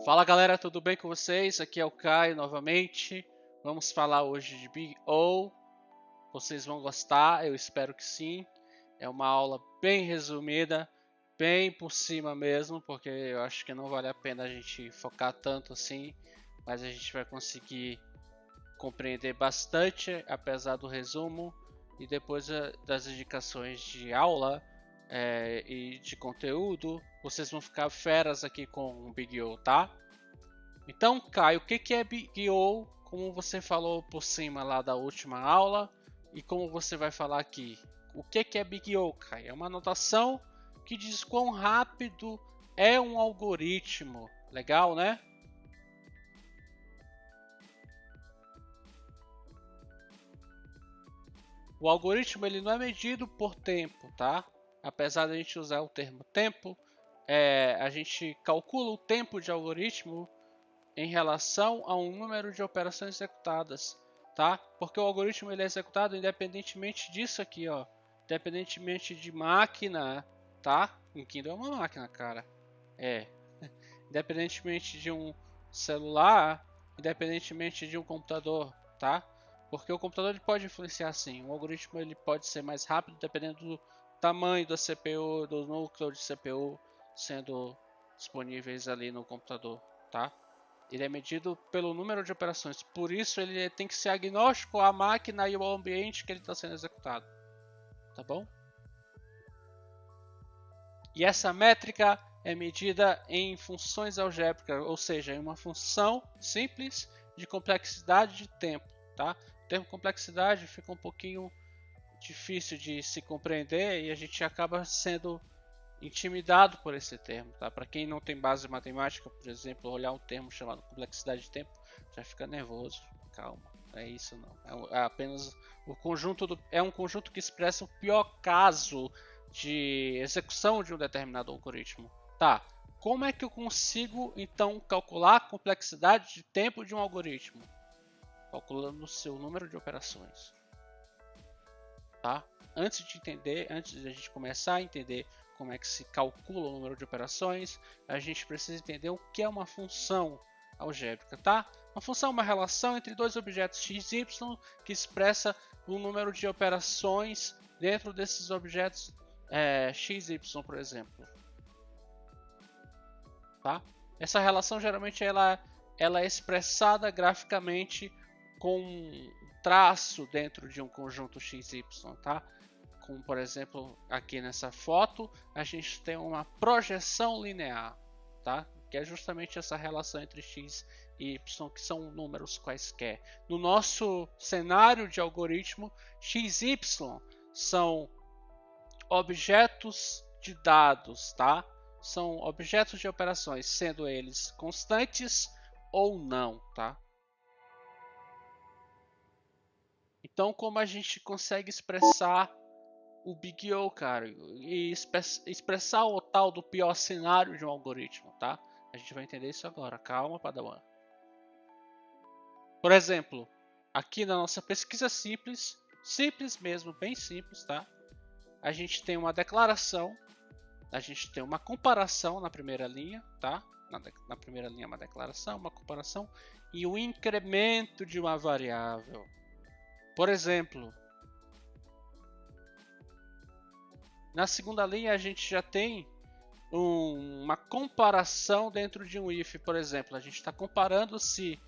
Fala galera, tudo bem com vocês? Aqui é o Caio novamente. Vamos falar hoje de Big O. Vocês vão gostar, eu espero que sim. É uma aula bem resumida, bem por cima mesmo, porque eu acho que não vale a pena a gente focar tanto assim, mas a gente vai conseguir compreender bastante, apesar do resumo, e depois das indicações de aula e de conteúdo, vocês vão ficar feras aqui com o Big O, tá? Então, Caio, o que é Big O? Como você falou por cima lá da última aula e como você vai falar aqui? O que é Big O, Caio? É uma notação que diz quão rápido é um algoritmo. Legal, né? O algoritmo ele não é medido por tempo, tá? Apesar de a gente usar o termo tempo, a gente calcula o tempo de algoritmo em relação a um número de operações executadas, tá? Porque o algoritmo ele é executado independentemente disso aqui, ó, independentemente de máquina, tá? Um Kindle é uma máquina, cara. Independentemente de um celular, independentemente de um computador, tá? Porque o computador ele pode influenciar sim. O algoritmo ele pode ser mais rápido dependendo do tamanho da CPU, do núcleo de CPU sendo disponíveis ali no computador, tá? Ele é medido pelo número de operações, por isso ele tem que ser agnóstico à máquina e ao ambiente que ele está sendo executado, tá bom? E essa métrica é medida em funções algébricas, ou seja, em uma função simples de complexidade de tempo, tá? O termo complexidade fica um pouquinho difícil de se compreender e a gente acaba sendo intimidado por esse termo, tá? Para quem não tem base matemática, por exemplo, olhar um termo chamado complexidade de tempo, já fica nervoso. Calma, não é isso não. É apenas o conjunto é um conjunto que expressa o pior caso de execução de um determinado algoritmo. Tá? Como é que eu consigo então calcular a complexidade de tempo de um algoritmo? Calculando o seu número de operações. Tá? Antes de a gente começar a entender como é que se calcula o número de operações, a gente precisa entender o que é uma função algébrica, tá? Uma função é uma relação entre dois objetos x e y que expressa o número de operações dentro desses objetos x e y, por exemplo. Tá? Essa relação geralmente ela é expressada graficamente com um traço dentro de um conjunto XY, tá? Como por exemplo aqui nessa foto a gente tem uma projeção linear, tá? Que é justamente essa relação entre x e y, que são números quaisquer. No nosso cenário de algoritmo, x e y são objetos de dados, tá? São objetos de operações, sendo eles constantes ou não, tá? Então, como a gente consegue expressar o Big O, cara, e expressar o tal do pior cenário de um algoritmo, tá? A gente vai entender isso agora. Calma, Padawan. Por exemplo, aqui na nossa pesquisa simples, simples mesmo, bem simples, tá? A gente tem uma declaração, a gente tem uma comparação na primeira linha, tá? Na primeira linha uma declaração, uma comparação e o incremento de uma variável. Por exemplo, na segunda linha a gente já tem uma comparação dentro de um if, por exemplo. A gente está comparando se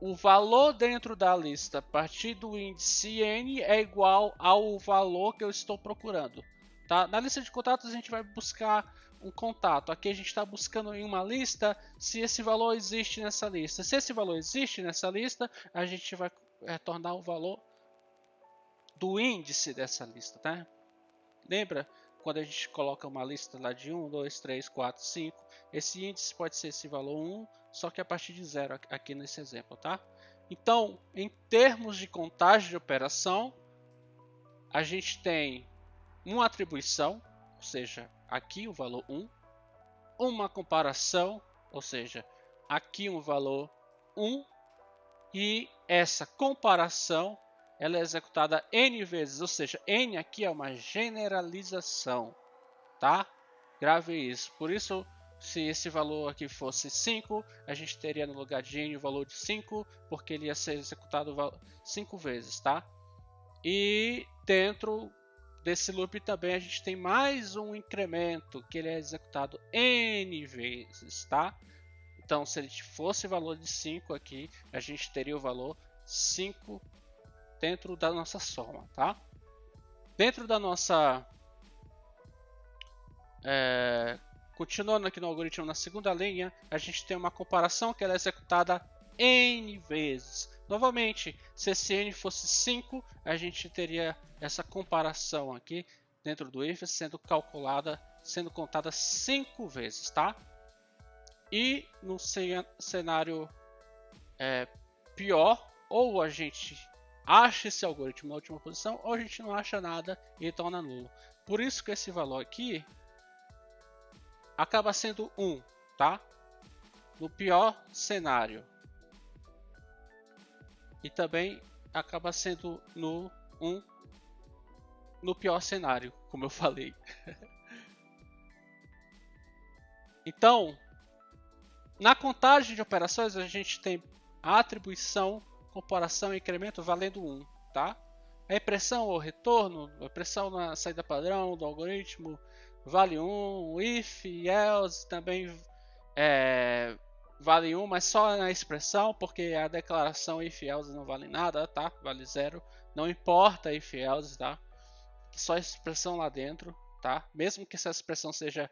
o valor dentro da lista a partir do índice n é igual ao valor que eu estou procurando. Tá? Na lista de contatos a gente vai buscar um contato. Aqui a gente está buscando em uma lista se esse valor existe nessa lista. Se esse valor existe nessa lista, a gente vai retornar o valor do índice dessa lista. Tá? Lembra quando a gente coloca uma lista lá de 1, 2, 3, 4, 5? Esse índice pode ser esse valor 1, só que a partir de 0 aqui nesse exemplo. Tá? Então, em termos de contagem de operação, a gente tem uma atribuição, ou seja, aqui o valor 1, uma comparação, ou seja, aqui um valor 1, e essa comparação ela é executada n vezes, ou seja, n aqui é uma generalização, tá? Grave isso. Por isso se esse valor aqui fosse 5, a gente teria no lugar de n o valor de 5, porque ele ia ser executado 5 vezes, tá? E dentro desse loop também a gente tem mais um incremento, que ele é executado n vezes, tá? Então, se ele fosse valor de 5 aqui, a gente teria o valor 5 dentro da nossa soma, tá? Dentro da nossa... continuando aqui no algoritmo, na segunda linha, a gente tem uma comparação que ela é executada n vezes. Novamente, se esse n fosse 5, a gente teria essa comparação aqui dentro do if sendo contada 5 vezes, tá? E no cenário pior, ou a gente acha esse algoritmo na última posição, ou a gente não acha nada e torna nulo. Por isso que esse valor aqui acaba sendo 1, tá? No pior cenário. E também acaba sendo no 1 no pior cenário, como eu falei. Então, na contagem de operações a gente tem a atribuição, comparação e incremento valendo 1, tá? A impressão ou retorno, a impressão na saída padrão do algoritmo vale 1, if e else também vale 1, mas só na expressão, porque a declaração if e else não vale nada, tá? Vale 0, não importa if e else, tá? Só a expressão lá dentro, tá? Mesmo que essa expressão seja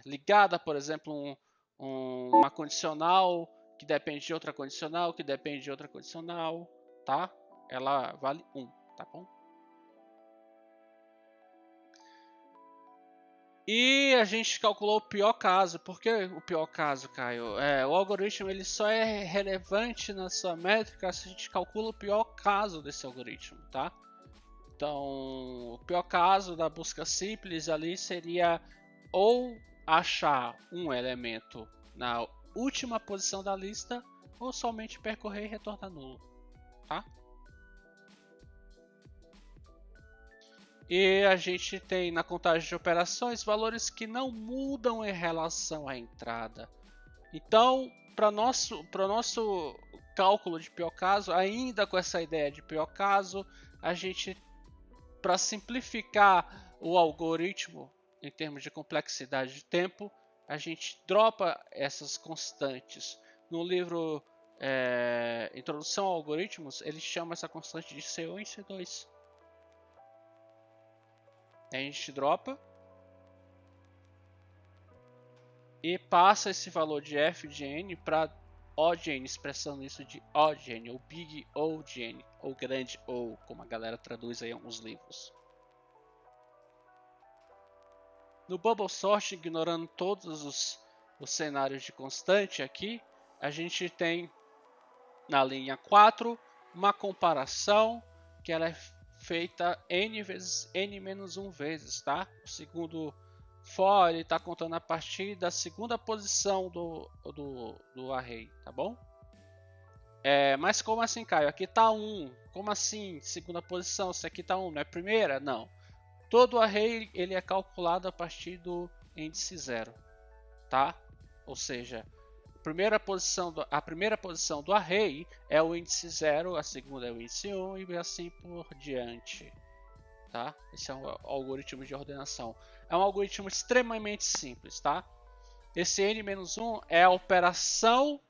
ligada, por exemplo, uma condicional que depende de outra condicional, que depende de outra condicional, tá? Ela vale 1, tá bom? E a gente calculou o pior caso. Por que o pior caso, Caio? O algoritmo ele só é relevante na sua métrica se a gente calcula o pior caso desse algoritmo, tá? Então, o pior caso da busca simples ali seria ou achar um elemento na última posição da lista ou somente percorrer e retornar nulo, tá? E a gente tem na contagem de operações valores que não mudam em relação à entrada. Então, para o nosso cálculo de pior caso, ainda com essa ideia de pior caso, a gente, para simplificar o algoritmo em termos de complexidade de tempo, a gente dropa essas constantes. No livro Introdução a Algoritmos, ele chama essa constante de C1 e C2. A gente dropa e passa esse valor de f de n para O de n, expressando isso de O de n, ou Big O de n, ou grande O, como a galera traduz aí em alguns livros. No Bubble Sort, ignorando todos os cenários de constante aqui, a gente tem na linha 4 uma comparação que ela é feita n vezes n menos 1 vezes, tá? O segundo for ele está contando a partir da segunda posição do array, tá bom? Mas como assim, Caio? Aqui está 1. Como assim segunda posição? Se aqui está 1, não é primeira? Não. Todo array ele é calculado a partir do índice 0, tá? Ou seja, a primeira posição do array é o índice 0, a segunda é o índice 1 e assim por diante, tá? Esse é um algoritmo de ordenação. É um algoritmo extremamente simples, tá? Esse n-1 é a operação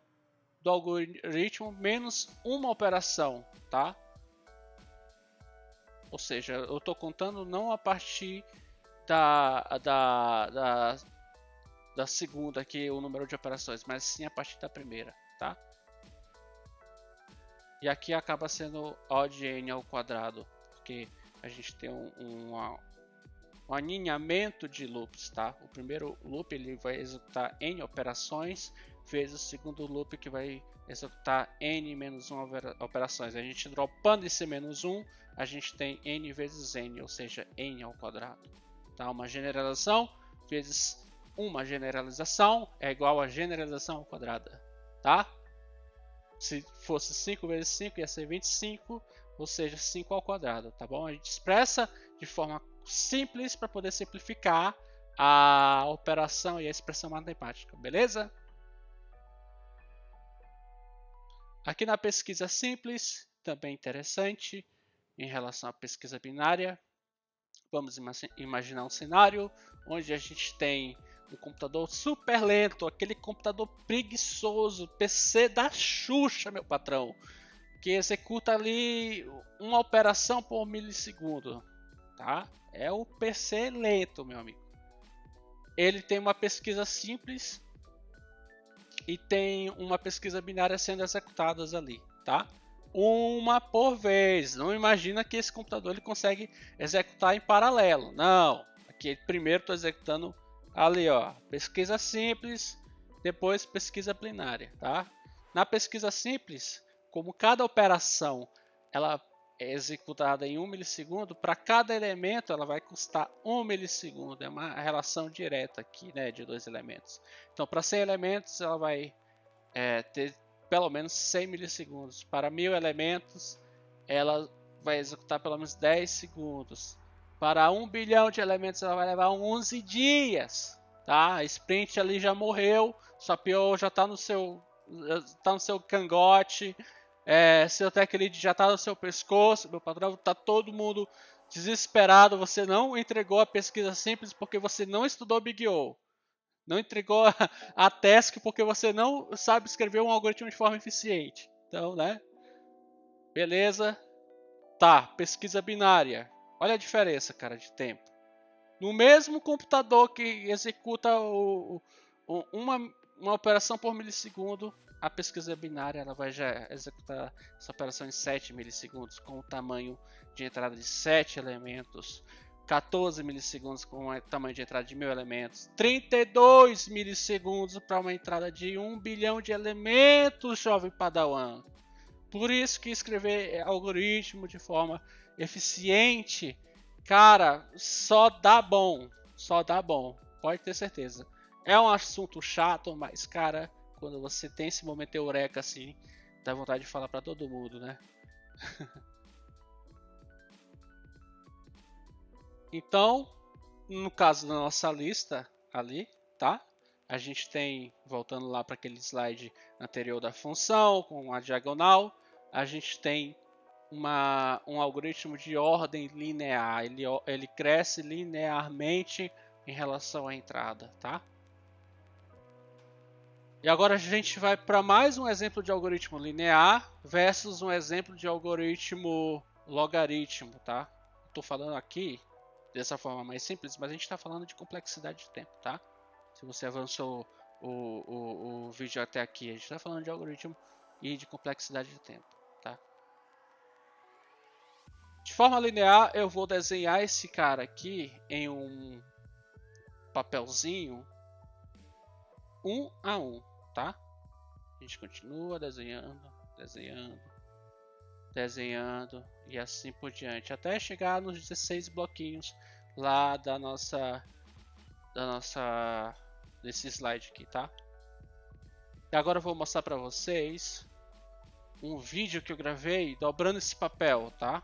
do algoritmo menos uma operação, tá? Ou seja, eu estou contando não a partir da segunda aqui, o número de operações, mas sim a partir da primeira, tá? E aqui acaba sendo O de n ao quadrado, porque a gente tem um alinhamento de loops, tá? O primeiro loop ele vai executar n operações, vezes o segundo loop que vai executar n menos 1 operações. A gente dropando esse menos 1, a gente tem n vezes n, ou seja, n ao quadrado. Tá? Uma generalização vezes uma generalização é igual a generalização ao quadrado, tá? Se fosse 5 vezes 5 ia ser 25, ou seja, 5 ao quadrado, tá bom? A gente expressa de forma simples para poder simplificar a operação e a expressão matemática, beleza? Aqui na pesquisa simples, também interessante, em relação à pesquisa binária, vamos imaginar um cenário onde a gente tem um computador super lento, aquele computador preguiçoso, PC da Xuxa, meu patrão, que executa ali uma operação por milissegundo, tá? É o PC lento, meu amigo. Ele tem uma pesquisa simples e tem uma pesquisa binária sendo executadas ali, tá? Uma por vez. Não imagina que esse computador ele consegue executar em paralelo. Não. Aqui primeiro estou executando ali, ó, pesquisa simples, depois pesquisa binária, tá? Na pesquisa simples, como cada operação ela é executada em 1 milissegundo, para cada elemento ela vai custar 1 milissegundo. É uma relação direta aqui, né, de dois elementos. Então, para 100 elementos, ela vai ter pelo menos 100 milissegundos. Para 1000 elementos, ela vai executar pelo menos 10 segundos. Para 1 bilhão de elementos, ela vai levar 11 dias. Tá? A sprint ali já morreu, sua PO já está no seu cangote. Seu tech lead já está no seu pescoço, meu patrão, está todo mundo desesperado. Você não entregou a pesquisa simples porque você não estudou Big O. Não entregou a task porque você não sabe escrever um algoritmo de forma eficiente. Então, né? Beleza. Tá, pesquisa binária. Olha a diferença, cara, de tempo. No mesmo computador que executa uma operação por milissegundo, a pesquisa binária ela vai já executar essa operação em 7 milissegundos, com o tamanho de entrada de 7 elementos, 14 milissegundos com o tamanho de entrada de 1000 elementos, 32 milissegundos para uma entrada de 1 bilhão de elementos, jovem padawan. Por isso que escrever algoritmo de forma eficiente, cara, só dá bom, pode ter certeza. É um assunto chato, mas, cara, quando você tem esse momento eureka assim, dá vontade de falar para todo mundo, né? Então, no caso da nossa lista ali, tá? A gente tem, voltando lá para aquele slide anterior da função, com a diagonal, a gente tem um algoritmo de ordem linear. Ele cresce linearmente em relação à entrada, tá? E agora a gente vai para mais um exemplo de algoritmo linear versus um exemplo de algoritmo logaritmo, tá? Estou falando aqui dessa forma mais simples, mas a gente está falando de complexidade de tempo, tá? Se você avançou o vídeo até aqui, a gente está falando de algoritmo e de complexidade de tempo, tá? De forma linear, eu vou desenhar esse cara aqui em um papelzinho 1 a 1, tá? A gente continua desenhando e assim por diante, até chegar nos 16 bloquinhos lá desse slide aqui, tá? E agora eu vou mostrar para vocês um vídeo que eu gravei dobrando esse papel, tá?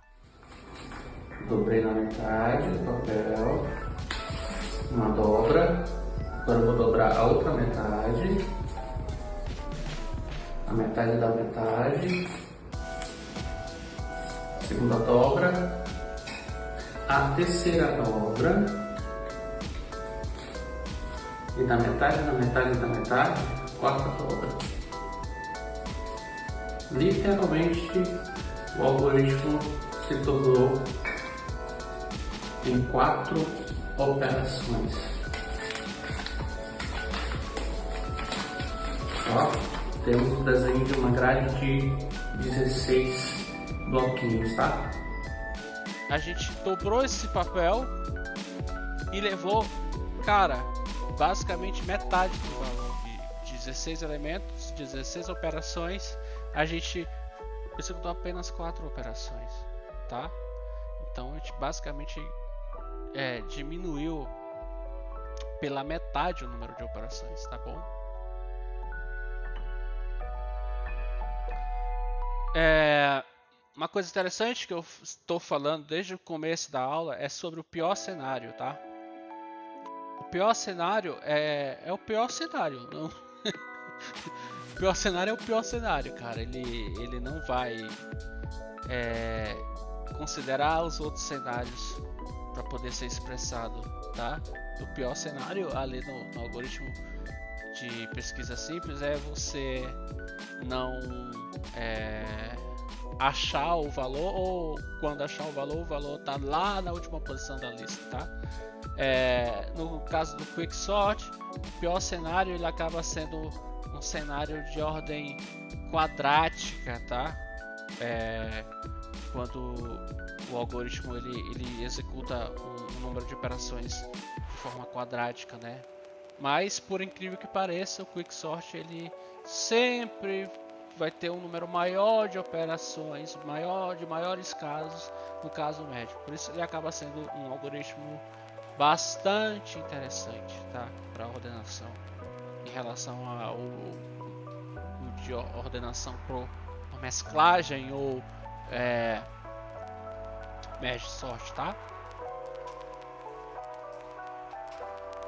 Dobrei na metade do papel, uma dobra. Agora eu vou dobrar a outra metade, a metade da metade, segunda dobra, a terceira dobra, e da metade, da metade, da metade, quarta dobra. Literalmente o algoritmo se tornou em 4 operações. Ó, temos o desenho de uma grade de 16 bloquinhos, tá? A gente dobrou esse papel e levou, cara, basicamente metade do valor de 16 elementos, 16 operações. A gente executou apenas 4 operações, tá? Então a gente basicamente diminuiu pela metade o número de operações, tá bom? Uma coisa interessante que eu estou falando desde o começo da aula é sobre o pior cenário, tá? O pior cenário é o pior cenário. Não... O pior cenário é o pior cenário, cara. Ele não vai considerar os outros cenários para poder ser expressado, tá? O pior cenário ali no algoritmo de pesquisa simples é você não achar o valor, ou quando achar o valor tá lá na última posição da lista, tá? No caso do Quicksort, o pior cenário ele acaba sendo um cenário de ordem quadrática, tá? Quando o algoritmo ele executa um número de operações de forma quadrática, né? Mas por incrível que pareça, o Quicksort ele sempre vai ter um número maior de operações, de maiores casos, no caso médio. Por isso ele acaba sendo um algoritmo bastante interessante, tá? Para ordenação em relação ao de ordenação por mesclagem ou merge sort, tá?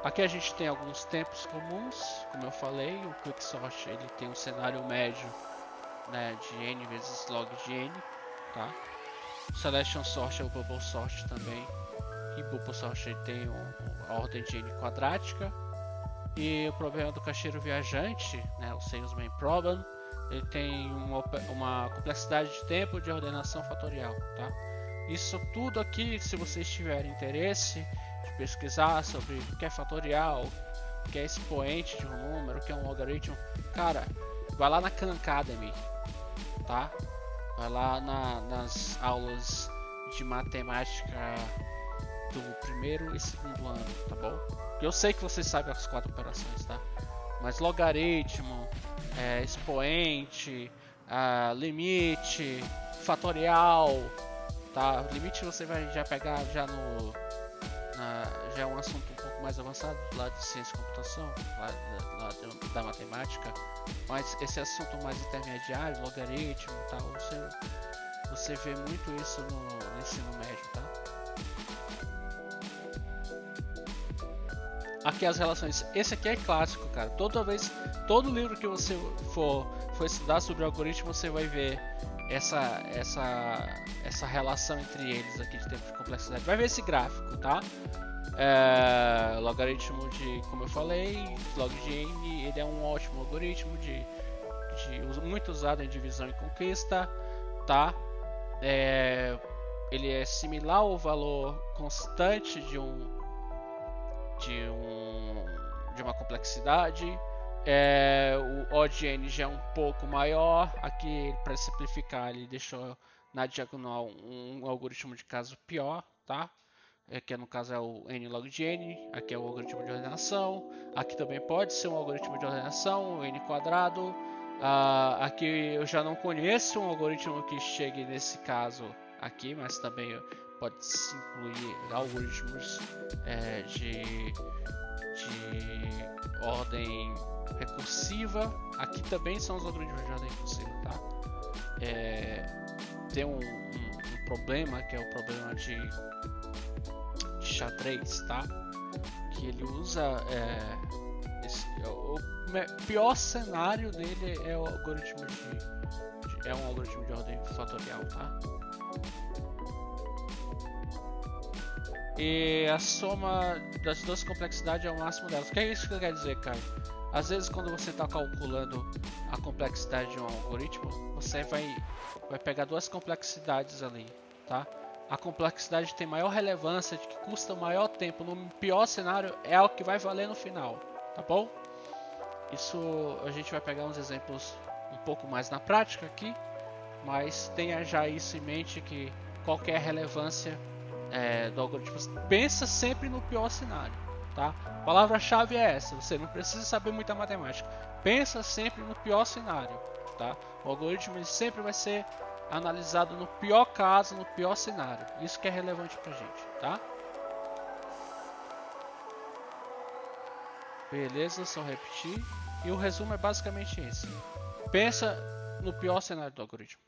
Aqui a gente tem alguns tempos comuns, como eu falei, o Quicksort ele tem um cenário médio, né, de n vezes log de n, tá? O Selection Sort é o Bubble Sort também, e Bubble Sort ele tem a ordem de n quadrática. E o problema do caixeiro viajante, né, o Salesman Problem, ele tem uma complexidade de tempo de ordenação fatorial, tá? Isso tudo aqui, se vocês tiverem interesse de pesquisar sobre o que é fatorial, o que é expoente de um número, o que é um logaritmo, cara, vai lá na Khan Academy, tá? Vai lá nas aulas de matemática do primeiro e segundo ano, tá bom? Eu sei que vocês sabem as 4 operações, tá? Mas logaritmo, expoente, limite, fatorial, tá? Limite você vai já pegar já já é um assunto um pouco mais avançado lá de ciência e computação, lá da matemática. Mas esse assunto mais intermediário, logaritmo, tá? Você vê muito isso no ensino médio, tá? Aqui as relações, esse aqui é clássico, cara. Todo livro que você for estudar sobre algoritmo, você vai ver essa relação entre eles aqui de tempo de complexidade. Vai ver esse gráfico, tá? Logaritmo de, como eu falei, log de n, ele é um ótimo algoritmo muito usado em divisão e conquista, tá? Ele é similar ao valor constante de uma complexidade. O O de n já é um pouco maior. Aqui, para simplificar, ele deixou na diagonal um algoritmo de caso pior, tá? Que no caso é o n log de n. Aqui é o algoritmo de ordenação. Aqui também pode ser um algoritmo de ordenação, o n quadrado. Aqui eu já não conheço um algoritmo que chegue nesse caso aqui, mas também pode se incluir algoritmos de ordem recursiva. Aqui também são os algoritmos de ordem recursiva, tá? Tem um problema que é o problema de xadrez, tá? Que ele usa o pior cenário dele é o algoritmo um algoritmo de ordem fatorial, tá? E a soma das duas complexidades é o máximo delas. O que é isso que quer dizer, cara? Às vezes, quando você está calculando a complexidade de um algoritmo, você vai pegar duas complexidades ali, tá? A complexidade tem maior relevância, de que custa maior tempo, no pior cenário, é o que vai valer no final, tá bom? Isso a gente vai pegar uns exemplos um pouco mais na prática aqui, mas tenha já isso em mente, que qualquer relevância do algoritmo, pensa sempre no pior cenário, tá? A palavra-chave é essa, você não precisa saber muita matemática, pensa sempre no pior cenário, tá? O algoritmo ele sempre vai ser analisado no pior caso, no pior cenário, isso que é relevante pra gente, tá? Beleza, só repetir, e o resumo é basicamente esse: pensa no pior cenário do algoritmo.